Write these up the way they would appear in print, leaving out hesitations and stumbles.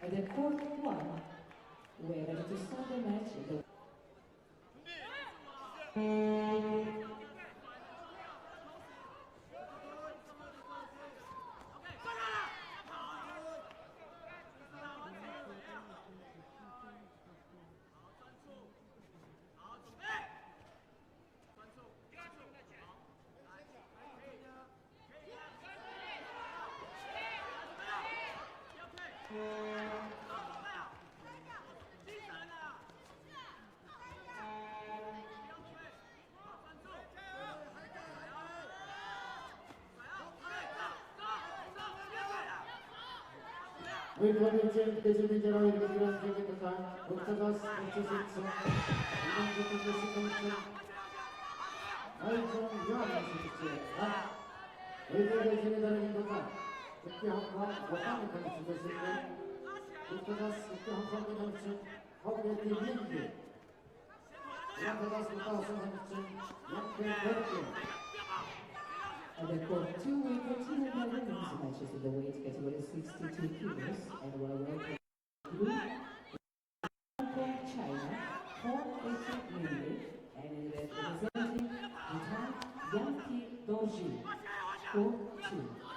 At the court one, we're ready to start the match. Wykonujcie decyzję kierownik wygrającego pytania. Podczas uczestnicy Ojcom Joanna się wykonujcie danego pytania. Takie Hongkong, łapamy kończy decyzję. Podczas takie Hongkongu kończy Hongkong nie nigdy. Ja teraz pytałem się jak wielkie. And the court 2 will continue the women's matches in the weight category 62 kilos and will welcome Hong Kong, China, 480 million and representing Bhutan, Yang Doji, court 2.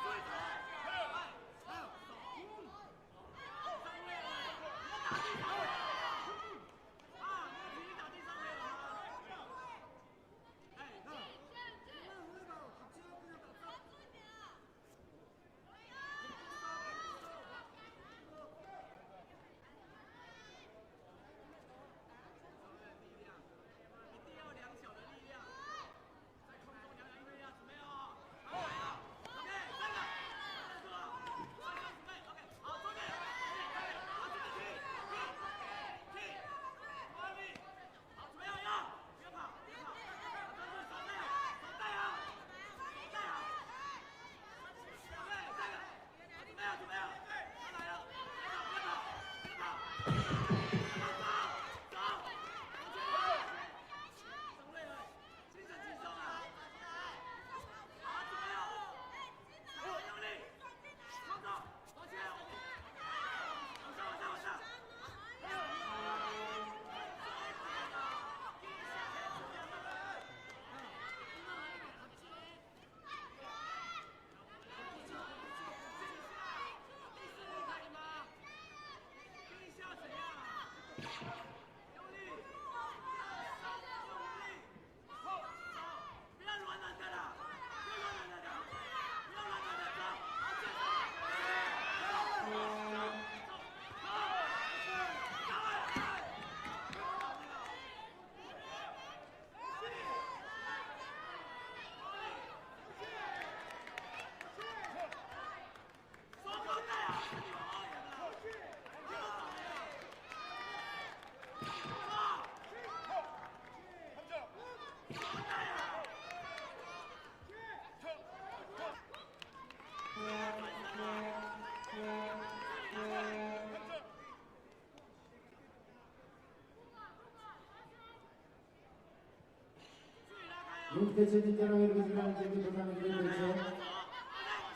육대 체질대로 이루어지는 경기 도장을 이루어지죠.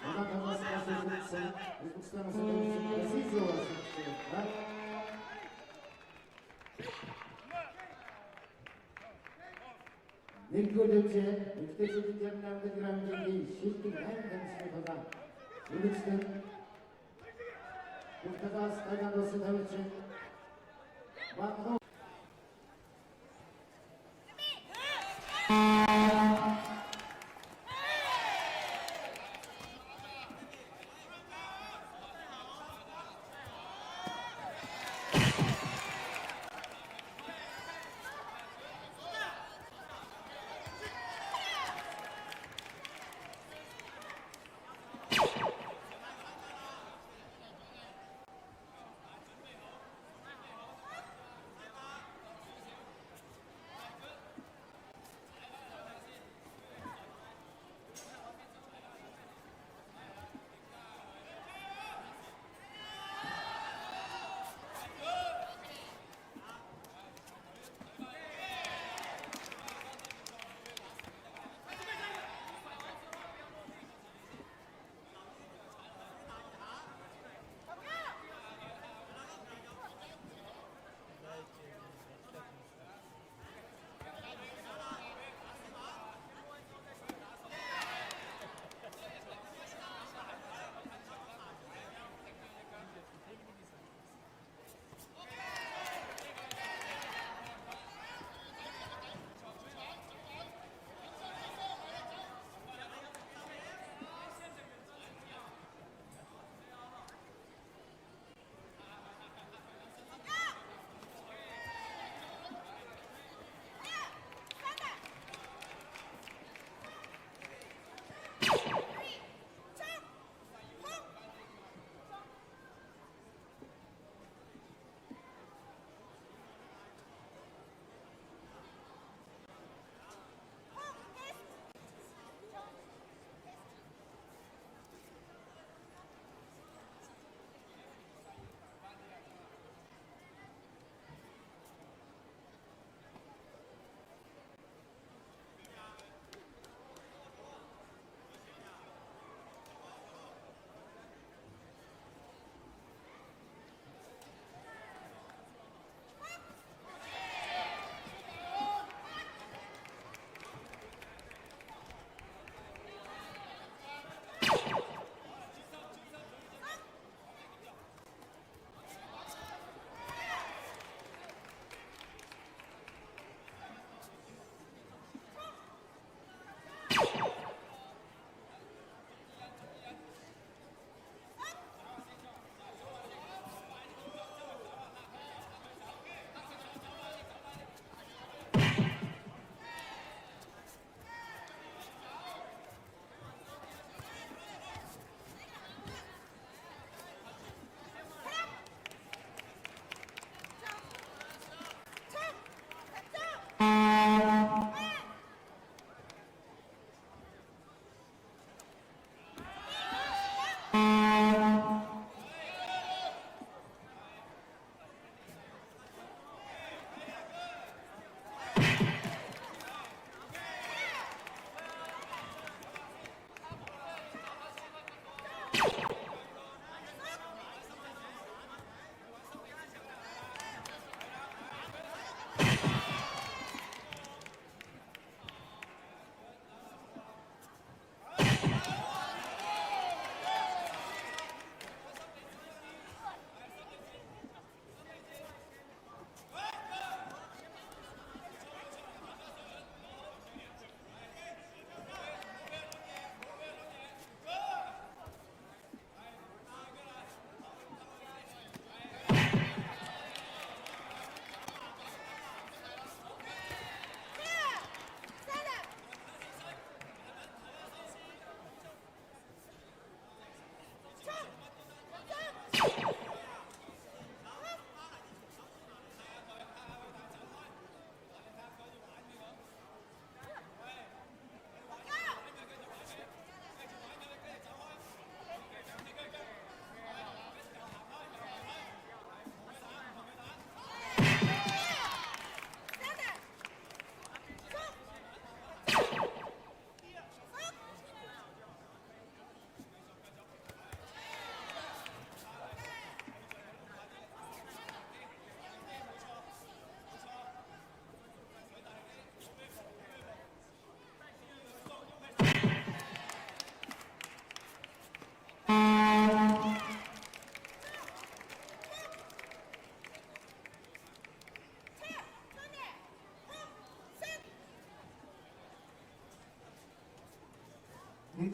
원한 강화스 가수의 미국스탄 선수의 시즈와 선수입니다. 링크대체 육대 체질대로 나오는 경기 시즌 9 경기 도장 미국스탄 국가가 스타일로서 다루지 완성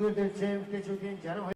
Нэгдүгээр чемпиончүүдийн 62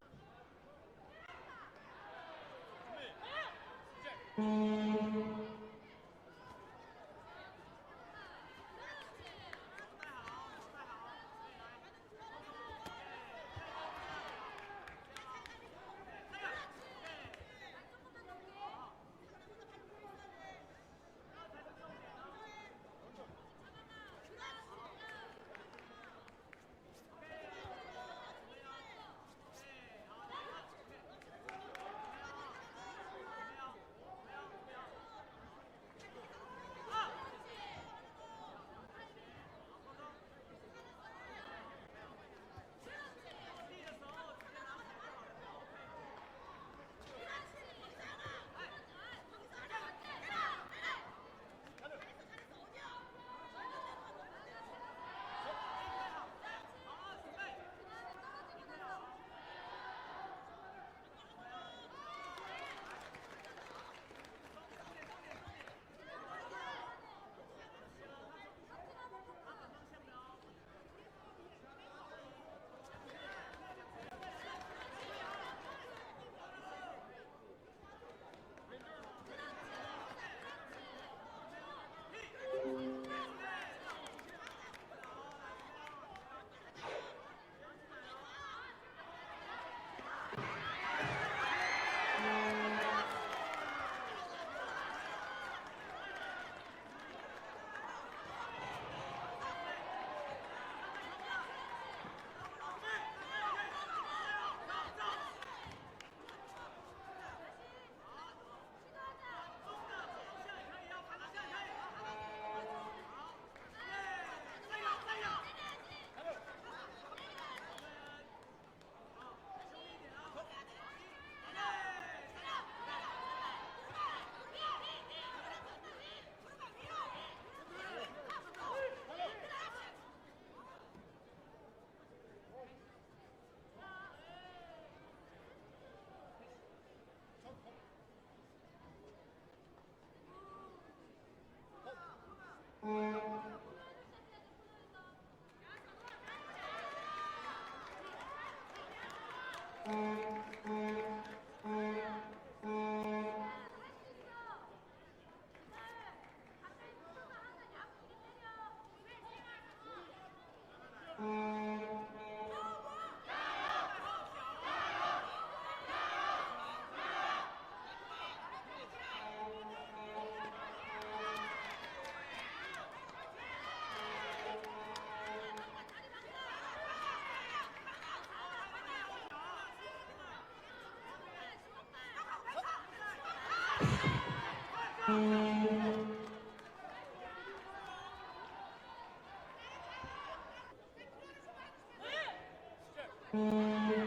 네,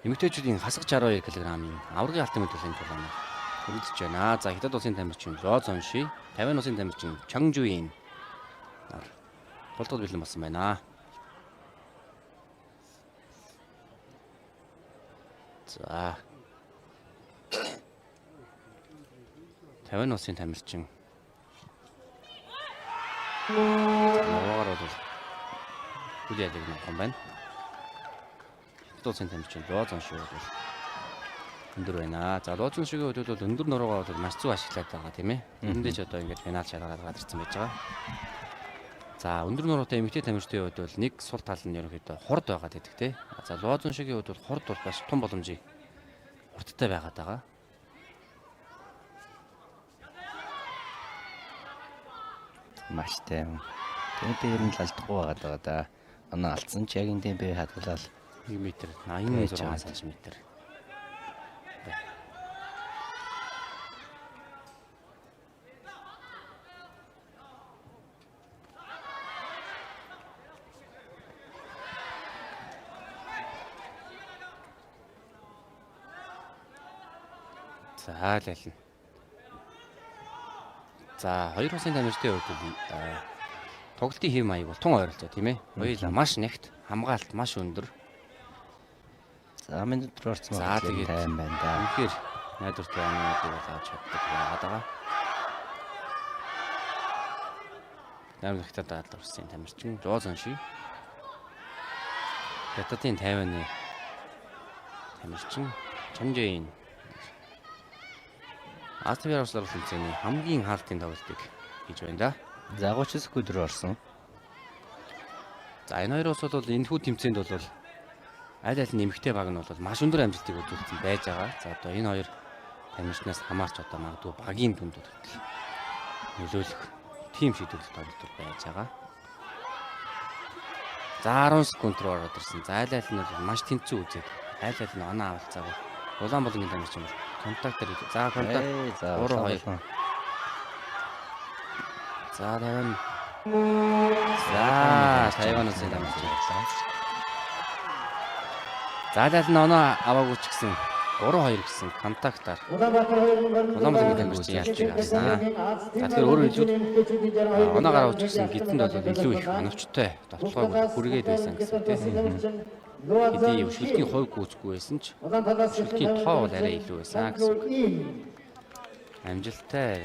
Эмэгтэйчүүдийн хасах 62 кг-ийн аваргын алтан медалийн тулаанаар хүрэлцэж байна. За Хятад улсын тамирчин Ло Цонши, 50 улсын тамирчин Чонжуин тултал бэлэн болсон байна. За 50 улсын тамирчин Ногоор бол хүлээдэг юм байна. Улсын тамирчин Ло Цонши бол өндөр байна. За Ло Цоншигийн хувьд бол өндөр нуруугаа бол маш зөв ашиглаад байгаа тийм ээ. Үүндээ ч одоо ингээд финал шалгаад гараад ирсэн байж байгаа. За өндөр нуруутай эмэгтэй тамирчдын хувьд бол нэг сул тал нь ерөнхийдөө хурд байгаад байдаг тийм. За Ло Цоншигийн хувьд бол хурд бол бас том боломжийг хурдтай байгаад байгаа. Маш тайван. Темпээр нь л алдахгүй байгаа да. Манай алдсан ч яг энэ темпээр хадгалаад 1 м 86 см. За лайлна. За хоёр улсын тамирчдын хувьд тоглолтын хэв маяг бол тун ойролцоо тийм ээ. Хоёулаа маш нэгт, хамгаалалт маш өндөр. за минь дотор орсон За байгаа тэгээд тайван байна да. үнэхээр найдвартай амнуудыг бол авч чаддаг байгаа. Намайг Хятадд орсон тамирчин Ло Цонши. Хятадын 50-ны тамирчин Чонжуин. Астмир ослоор үлцээний хамгийн хаалтын тоглолтыг хийж байна да. Загууч өдөр орсон. За энэ хоёр улс бол энэ хүү тэмцээнд бол аль аль нэмэгтэй баг нь бол маш өндөр амжилтыг үзүүлсэн байж байгаа. За одоо энэ хоёр тамирчнаас хамаарч одоо магадгүй багийн дүнд хүртэл нөлөөлөх тим шийдвэрлэх тоглолт байж байгаа. За 10 секунд руу ороод ирсэн. За аль аль нь бол маш тэнцүү үзээд аль аль нь оноо авалцаагүй. Улаанболгийн тамирчин бол контактер за контакт 3-2. За таван. За Тайван улсын тамирчин. За аль аль нь оноо аваагүй ч гэсэн 3-2 гэсэн контактаар Улаанболгийн тамирчин ялж байсан. За тэгэхээр өөрөөр хэлбэл оноо гаргаж гэсэн гэдэнд бол илүү их оновчтой тоглоом хүргээд байсан гэсэн тийм. Хэдий шилтийн хувь гүйцэхгүй байсан ч шилтийн тоо бол арай илүү байсан гэсэн. Амжилттай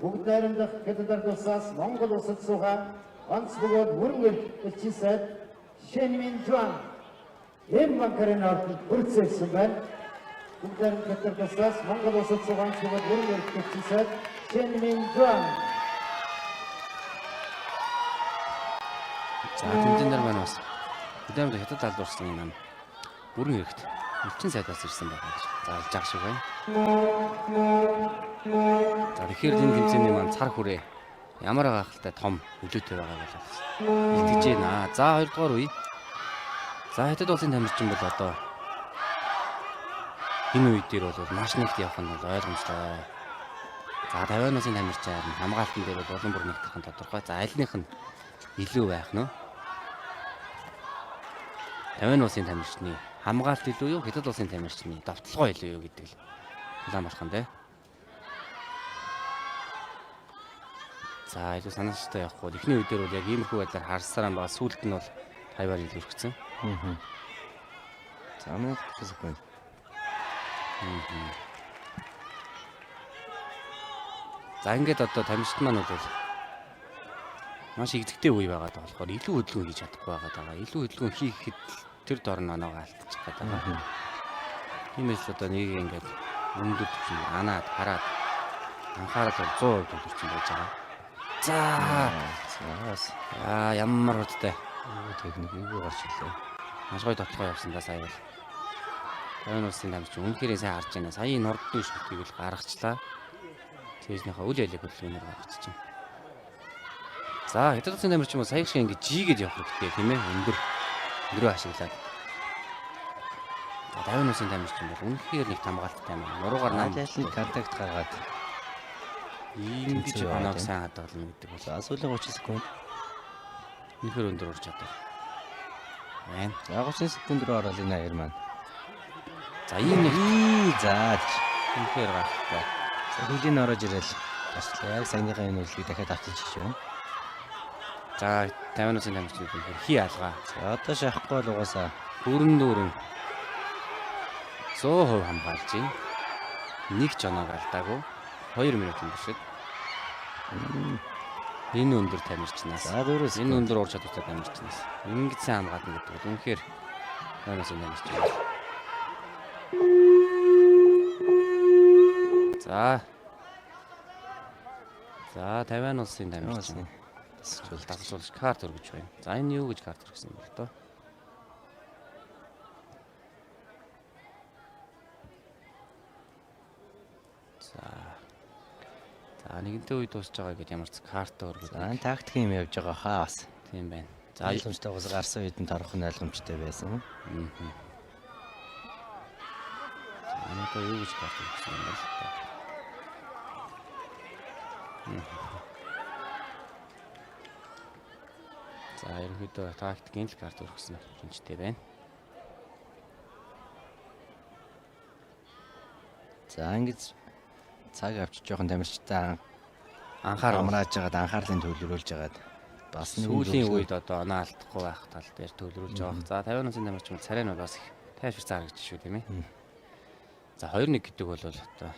бүгд найрамдах Хятад улсаас Монгол улсад суугаа онц бөгөөд мөрөн элчисэд Шэньмин Жуан банкарын ордонд хүрэлцсэн байна. Бүгд найрамдах Хятад улсаас Монгол улсад суугаа онц бөгөөд мөрөн элчисэд Шэньмин Жуан. За тэмцээнээр маань бас хөдөөмд Хятад алд урсан юм бүрэн хэрэгт элчин сайдаас ирсэн байгаа гэж зарлж байгаа шиг байна. За тэгэхээр энэ тэмцээний маань цар хүрээ ямар гахалтай том нөлөөтэй байгааг бол илтгэж байна. За 2 дугаар үе. За Хятад улсын тамирчин бол одоо энэ үе дээр бол маш нэгт явах нь бол ойлгомжтой. За 50 улсын тамирчин хамгаалтан дээр бол улам бүр нэгтгэх нь тодорхой. За алийнх нь илүү байх нь 50 улсын тамирчны хамгаалт илүү юу, Хятад улсын тамирчны давталгаа илүү юу гэдэг л улаан болох нь дээ. За илүү санаачтай явахгүй. Эхний үед дээр бол яг иймэрхүү байдлаар харсараа байгаа. Сүүлд нь бол тавиар илүү өргөцсөн. За минут 30 секунд. За ингээд одоо тамирчид маань бол маш игдэгтэй үе байгаад байгаа болохоор илүү хөдөлгөөн хийж чадахгүй байгаа. Илүү хөдөлгөөн хийхэд тэр дор нь оноогоо алдчих гээд байгаа. Тиймээс одоо нэг ингээд өндөр төвшин анаад хараад анхаарал бол 100% төлөвчсөн байж байгаа. За ямар хөдөлтэй Техник юу гарч ирлээ. маш гоё тоглоо явсан да сая бол. Тавин улсын тамирч үнэхээр сайн харж байна. Саяын нордын шүлгийг л гаргачлаа. Тэжнийхээ үл ялэг хөдөлгөөнөөр гаргачихсан. За хэдэн улсын тамирч юм сая шиг ингэж жигээд явах хэрэгтэй тийм ээ. Өндөрөө ашиглаад. За тавин улсын тамирч юм бол үнэхээр нэг хамгаалттай юм. Нуруугаар Аль контакт гаргаад ингэж оноог сайн хадгална гэдэг бол сүүлийн 30 секунд. үнэхээр өндөр урж чаддаг. Байна. За 30 секунд рүү орол энэ хоёр маань. За ийм нэг зааж үнэхээр гахтай. хөлийн орож ирэл. Яг саяныхаа энэ үйлийг дахиад автчих байна. За 50 улсын тамирчид үнэхээр хий алгаа. За одоо шахахгүй бол угаасаа Бүрэн 100% хамгаалж байна. Нэг ч оноог алдаагүй. 2 минут өнгөрсөд. Энэ өндөр тамирчнаас. за дөрөс Энэ өндөр ур чадвартай тамирчнаас. Ингэж сайн хамгаална гэдэг бол үнэхээр танаас тамирч байна. За 50 улсын тамирч. Дасгалж карт өргөж байна. За энэ юу гэж карт өргөсөн юм бол тоо. За нэгэнтээ үе дуусж байгаа гэдээ ямар ч карт өргөж. За тактик юм явж байгаа хаа бас. Тийм байна. За Ойлгомжтой уус гарсан үед нь торох нь ойлгомжтой байсан. Одоо юу гэж карт өргөсөн юм бол тоо. За ерөнхийдөө тактикийн л карт өргөсөн шинжтэй байна. За ингэж цаг авчиж жоохон тамирчтай Анхаарал амрааж жагаад анхаарлын төвлөрүүлж жагаад бас сүүлийн үед одоо оноо алдахгүй байх тал дээр төвлөрүүлж байгаа. За 50 улсын тамирч бол царай нь бол бас их тайвширсан харагдчих шүү тийм ээ. За 2-1 гэдэг бол одоо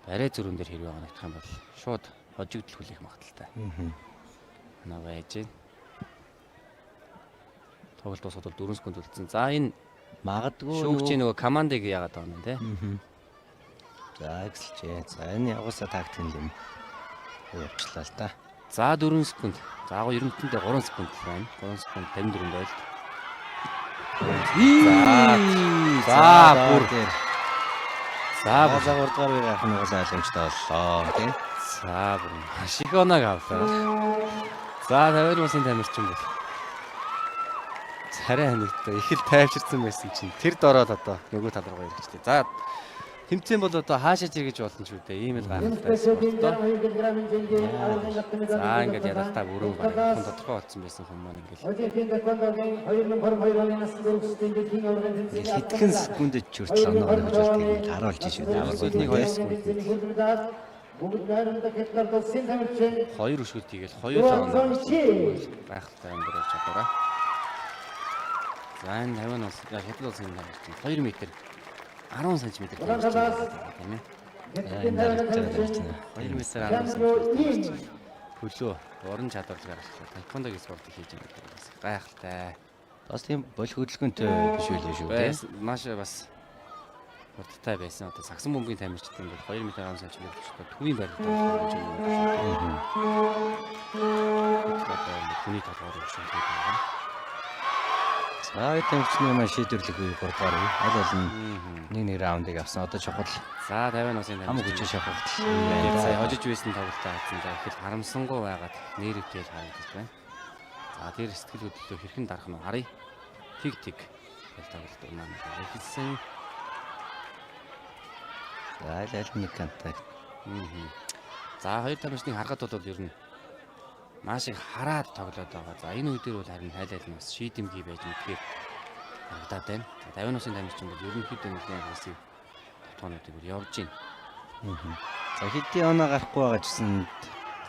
барай зүрэн дээр хэрвээ оногдох юм бол шууд хожигдол хүлээх магадaltaй. Оноо байж гин. Тоглолт дуусахад бол 4 секунд үлдсэн. За энэ магадгүй шүүгчийн нөгөө командыг яагаад байгаа юм те. За экселж. За энэ яваасаа тактик юм. Явчлаа л та. За 4 секунд. За агуу ерөнхийдөө 3 секунд байна. 3 секунд 54 дойл. За бүр дээр. За 3 дугаар үеийн ахын угаасаа ойлгомжтой боллоо тийм. За бүр маш их оног авлаа. За 50 улсын тамирчин бол царай ханигтай их л тайвширсан байсан чинь тэр дороод одоо нөгөө тал руу ирчихлээ. За тэмцээн бол одоо хаашаа чиргэж болно ч үдээ ийм л гайхалтай. За ингээд ядалтаа бүрэн бараг тодорхой болсон байсан хүмүүс маань ингээд Хэдхэн секундэд ч хүртэл оноо гэж болтгийг харуулж шүү дээ. нэг 2 секунд. 2 өшгөлт хийгээл 2 оноо гайхалтай өндөр чадвараа. За энэ 50 улс хятад улсын тамирчин 2 м 10 см тамирчин тийм ээ. Энэ дараач 2 м 10 см хөлөө уран чадварлагаар таеквондогийн спортыг хийж байгаа гэдэг бас гайхалтай. бас тийм бол хөдөлгөөнтэй биш байлээ шүү дээ. Маш бас хурдтай байсан. Одоо сагсан бөмбөгийн тамирчид юм бол 2 м 10 см өчтөд төвийн барилдаа болж байгаа. Түүний толгойд өгсөн байгаа. За тамирчны маань шийдвэрлэх үе 3 дугаар үе. Аль аль нь нэг раундыг авсан. Одоо чухал За 50 улсын хамаг хүчээ шахалт. сая хожиж байсан тоглолтоо хатсан. За их харамсангүй байгаад нэрвтэл харагдаж байна. За тэр сэтгэл хөдлөлөө хэрхэн дарах нь харъя. Тиг тоглолт маань хийсэн. За аль аль нэг контакт. За хоёр тамирчныг харахад бол ер нь маш их хараад тоглоод байгаа. За энэ үе дээр бол харин хайлал нь бас шийдэмгий байж мэдхээр харагдаад байна. За 50 улсын тамирчин бол ерөнхийдөө нэгэн агрессив тоглоомнуудыг явж байна. За хэдий оноо гарахгүй байгаа гэсэн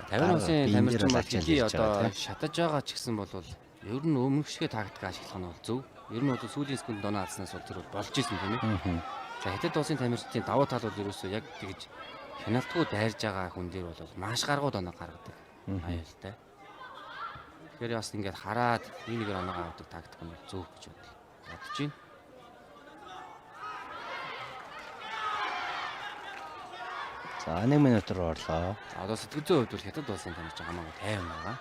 50 осын тамирчин бол жилийн ярьж байгаа, одоо шатаж байгаа ч гэсэн бол ер нь өмнөх шиг тактик ашиглах нь бол зөв. Ер нь бол сүүлийн секунд оноо алдснаас бол тэр болж исэн тийм ээ. За хятад улсын тамирчдын давуу тал бол ерөөсөө яг тэгж хяналтгүй дайрж байгаа хүн дээр бол маш гаргууд оноо гаргадаг. Аюултай. Тэгэхээр бас ингээд хараад нэг оноо авдаг тактик нь зөв гэж бодож байна. За 1 минут руу орлоо. Одоо сэтгэл зүйн хувьд бол хятад улсын тамирчин хамаагүй тайван байгаа.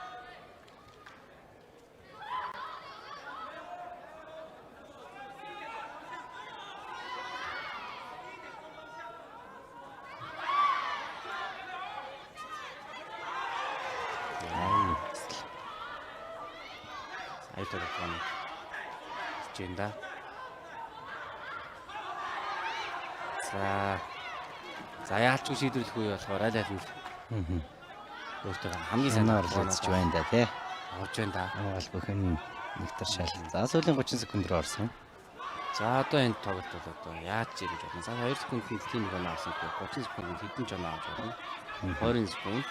Айдаар байна. Жинда. За яалч шийдвэрлэх үе болохоор аль аль нь өөртөө хамгийн сайн орлооч байна да тий. Орж байна да. Бол бүхэн нэгтэр шал. За сүүлийн 30 секунд руу орсон. За одоо энэ тоглолт бол одоо яаж ирж болно? За 2 секунд тийм нэг оноо авсан гэвэл 30 секунд хэдэн ч оноо авч болно. 20 секунд.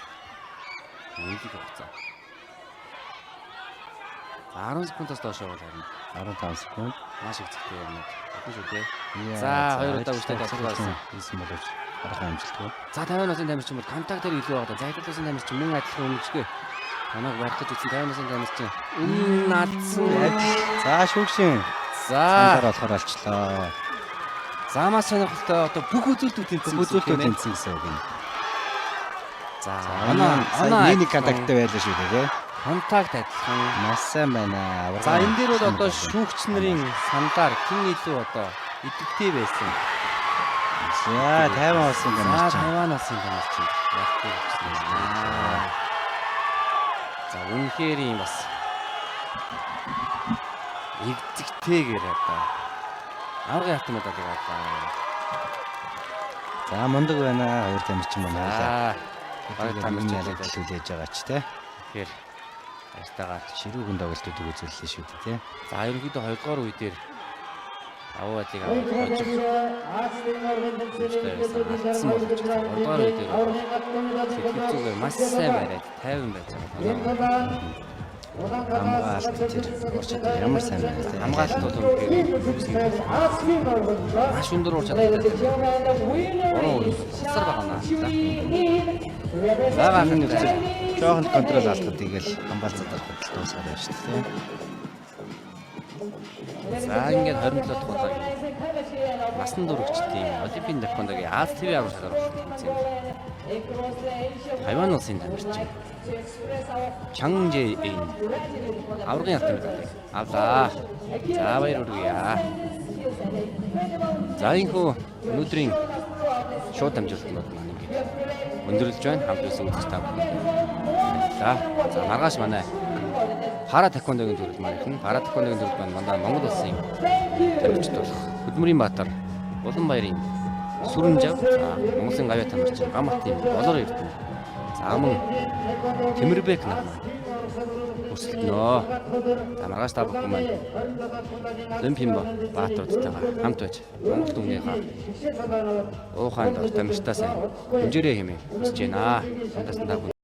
Үнэлэх хугацаа. 10 секундаас доош бол харин 15 секунд маш их зэгтэй юм. Бодсон шүү дээ. За 2 удаа үстэй тоглосон. Хийсэн боловч харах амжилтгүй. За 50 осын тамирчин бол контактаар илүү байгаа. За 50 осын тамирчин мөн адилхан өмнөчгүй. Танаг барьж үзсэн 50 осын тамирчин. Алдсан. За шүүгшин. За болохоор алчлаа. За маш сонирхолтой одоо бүх үзүүлэлтүүд тэнцсэн гэсэн үг юм. За оноо нэг контакттай байлаа шүү дээ. Контакт адилхан. Маш сайн байна. За энэ дээр бол одоо шүүгч нарын сандаар хэн илүү одоо идэвхтэй байсан. За 50 осын тамирчин. 50 осын тамирчин. Яг тийм. За үнэхээр юм бас игдэгтэйгээр одоо аврагын автомат байгаа. За мундаг байна. Хоёр тамирчин байна. Хоёр тамирчин хүлээж байгаа ч тий. Тэгэхээр баяртайгаар ширүүгэн тоглолтуудыг үзүүллээ шүү дээ тий. За ерөнхийдөө 2 дугаар үе дээр аваадыг аваад алдсан болж байна. 3 дугаар үе дээр сэтгэл зүгээр маш сайн бариад 50 байж байгаа. Хамгаалалт тэр ур чадвар ямар сайн байна тий. Хамгаалалт бол маш өндөр ур чадвартай. Сар байна. Баахан нэг жоохон контрол алдаад игээл хамгаалцаад авах дуусаад байна шүү дээ. За ингээд 27 дахь удаа насан туршидтын Олимпийн таквондогийн Аз ТV агуулгад оролцсон тэмцээн. Тайван улсын тамирчин Чан Жэйн аврагын автоматыг авлаа. За баяр хүргэе. За энэхүү өнөөдрийн шоу дамжуулалтнууд маань ингээд өндөрлөж байна. Хамт байсан үзэгч та бүхэнд. За маргааш манай Пара таквондогийн төрөл маань хэн Пара таквондогийн төрөл маань манай Монгол улсын тамирчид болох Хөдмөрийн Баатар Уланбаярын Сүрэнжав Монгол улсын гавьяа тамирчин Гамбатын Болор Эрдэнэ за мөн Тэмэрбек нар маань өсөлтнөө. За маргааш та бүхэн маань Олимпийн Баатаруудтайгаа хамт байж Монгол түмнийхээ уухайнд тамирчдаа сайн хэмжээрээ хэмээн хүсэж байна. Хамтдаа та